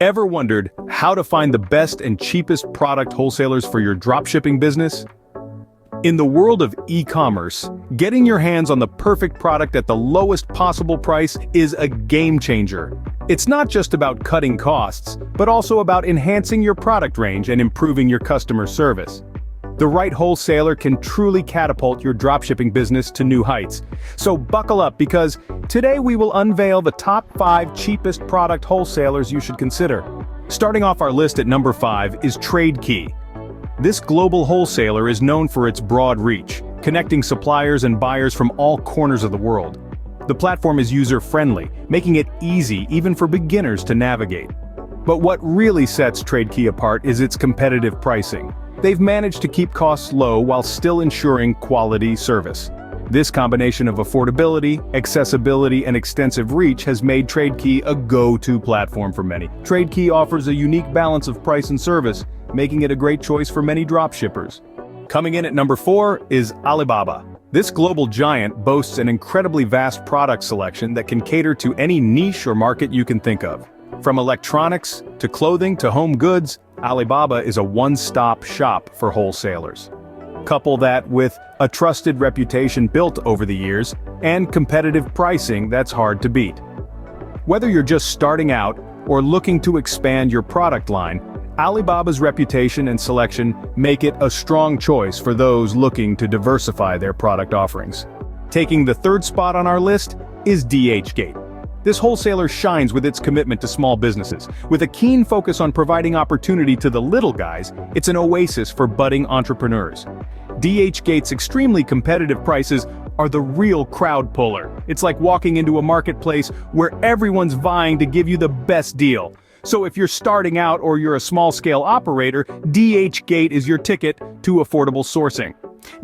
Ever wondered how to find the best and cheapest product wholesalers for your dropshipping business? In the world of e-commerce, getting your hands on the perfect product at the lowest possible price is a game changer. It's not just about cutting costs, but also about enhancing your product range and improving your customer service. The right wholesaler can truly catapult your dropshipping business to new heights. So buckle up, because today we will unveil the top 5 cheapest product wholesalers you should consider. Starting off our list at number 5 is TradeKey. This global wholesaler is known for its broad reach, connecting suppliers and buyers from all corners of the world. The platform is user-friendly, making it easy even for beginners to navigate. But what really sets TradeKey apart is its competitive pricing. They've managed to keep costs low while still ensuring quality service. This combination of affordability, accessibility, and extensive reach has made TradeKey a go-to platform for many. TradeKey offers a unique balance of price and service, making it a great choice for many dropshippers. Coming in at number 4 is Alibaba. This global giant boasts an incredibly vast product selection that can cater to any niche or market you can think of. From electronics, to clothing, to home goods, Alibaba is a one-stop shop for wholesalers. Couple that with a trusted reputation built over the years and competitive pricing that's hard to beat. Whether you're just starting out or looking to expand your product line, Alibaba's reputation and selection make it a strong choice for those looking to diversify their product offerings. Taking the 3rd spot on our list is DHgate. This wholesaler shines with its commitment to small businesses. With a keen focus on providing opportunity to the little guys, it's an oasis for budding entrepreneurs. DHgate's extremely competitive prices are the real crowd puller. It's like walking into a marketplace where everyone's vying to give you the best deal. So if you're starting out or you're a small-scale operator, DHgate is your ticket to affordable sourcing.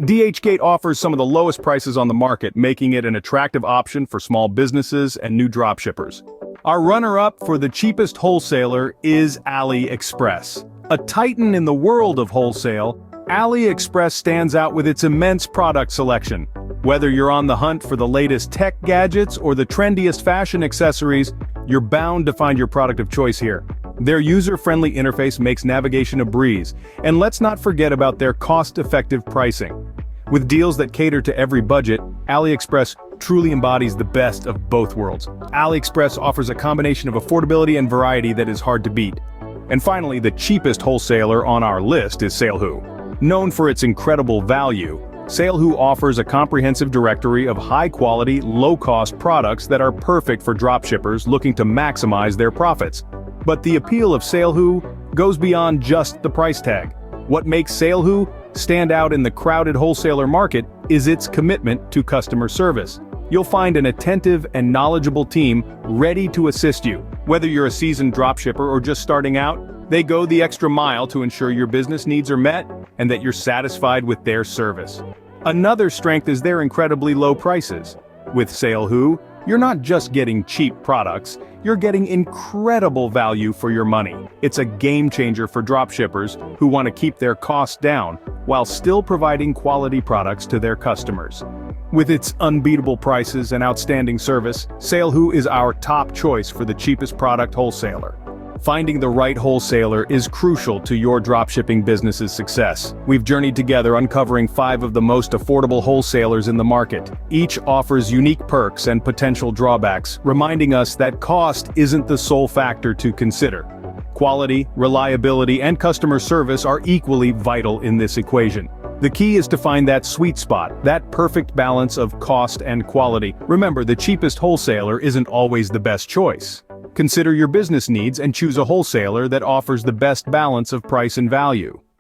DHgate offers some of the lowest prices on the market, making it an attractive option for small businesses and new dropshippers. Our runner-up for the cheapest wholesaler is AliExpress. A titan in the world of wholesale, AliExpress stands out with its immense product selection. Whether you're on the hunt for the latest tech gadgets or the trendiest fashion accessories, you're bound to find your product of choice here. Their user-friendly interface makes navigation a breeze, and let's not forget about their cost-effective pricing. With deals that cater to every budget, AliExpress truly embodies the best of both worlds. AliExpress offers a combination of affordability and variety that is hard to beat. And finally, the cheapest wholesaler on our list is Salehoo. Known for its incredible value, Salehoo offers a comprehensive directory of high-quality, low-cost products that are perfect for dropshippers looking to maximize their profits. But the appeal of Salehoo goes beyond just the price tag. What makes Salehoo stand out in the crowded wholesaler market is its commitment to customer service. You'll find an attentive and knowledgeable team ready to assist you. Whether you're a seasoned dropshipper or just starting out, they go the extra mile to ensure your business needs are met and that you're satisfied with their service. Another strength is their incredibly low prices. With Salehoo, you're not just getting cheap products, you're getting incredible value for your money. It's a game changer for dropshippers who want to keep their costs down while still providing quality products to their customers. With its unbeatable prices and outstanding service, Salehoo is our top choice for the cheapest product wholesaler. Finding the right wholesaler is crucial to your dropshipping business's success. We've journeyed together uncovering 5 of the most affordable wholesalers in the market. Each offers unique perks and potential drawbacks, reminding us that cost isn't the sole factor to consider. Quality, reliability, and customer service are equally vital in this equation. The key is to find that sweet spot, that perfect balance of cost and quality. Remember, the cheapest wholesaler isn't always the best choice. Consider your business needs and choose a wholesaler that offers the best balance of price and value.